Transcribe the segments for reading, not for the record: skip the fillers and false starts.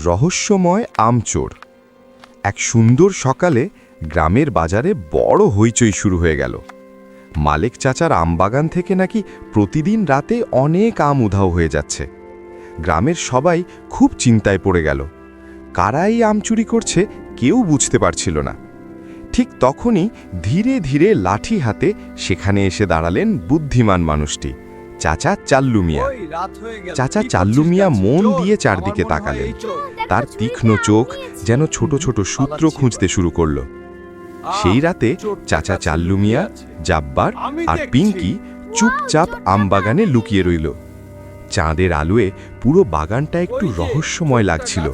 রহস্যময় আমচোর। এক সুন্দর সকালে গ্রামের বাজারে বড় হইচই শুরু হয়ে গেল। মালেক চাচার আমবাগান থেকে নাকি প্রতিদিন রাতে অনেক আম উধাও হয়ে যাচ্ছে। গ্রামের সবাই খুব চিন্তায় পড়ে গেল। কারা এই আম চুরি করছে কেউ বুঝতে পারছিল না। ঠিক তখনই ধীরে ধীরে লাঠি হাতে সেখানে এসে দাঁড়ালেন বুদ্ধিমান মানুষটি, চাচা চাল্লু মিয়া। চাচা চাল্লু মিয়া মন দিয়ে চারদিকে তাকালেন। তার তীক্ষ্ণ চোখ যেন ছোট ছোট সূত্র খুঁজতে শুরু করল। সেই রাতে চাচা চাল্লু মিয়া, জাব্বার আর পিঙ্কি চুপচাপ আমবাগানে লুকিয়ে রইল। চাঁদের আলোয় পুরো বাগানটা একটু রহস্যময় লাগছিল।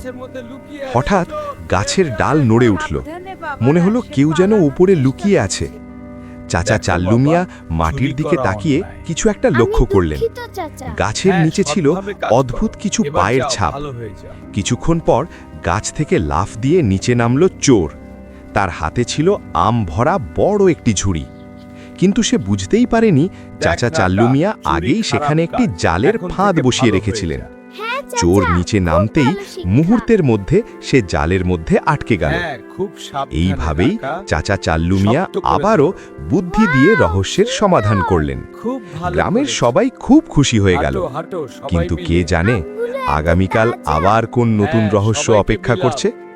হঠাৎ গাছের ডাল নড়ে উঠল। মনে হলো কেউ যেন উপরে লুকিয়ে আছে। চাচা চাল্লু মিয়া মাটির দিকে তাকিয়ে কিছু একটা লক্ষ্য করলেন। গাছের নিচে ছিল অদ্ভুত কিছু পায়ের ছাপ। কিছুক্ষণ পর গাছ থেকে লাফ দিয়ে নিচে নামল চোর। তার হাতে ছিল আম ভরা বড় একটি ঝুড়ি। কিন্তু সে বুঝতেই পারেনি চাচা চাল্লু মিয়া আগেই সেখানে একটি জালের ফাঁদ বসিয়ে রেখেছিলেন। চোর নিচে নামতেই মুহূর্তের মধ্যে সে জালের মধ্যে আটকে গেল। এইভাবেই চাচা চাল্লু মিয়া আবারও বুদ্ধি দিয়ে রহস্যের সমাধান করলেন। গ্রামের সবাই খুব খুশি হয়ে গেল। কিন্তু কে জানে আগামীকাল আবার কোন নতুন রহস্য অপেক্ষা করছে।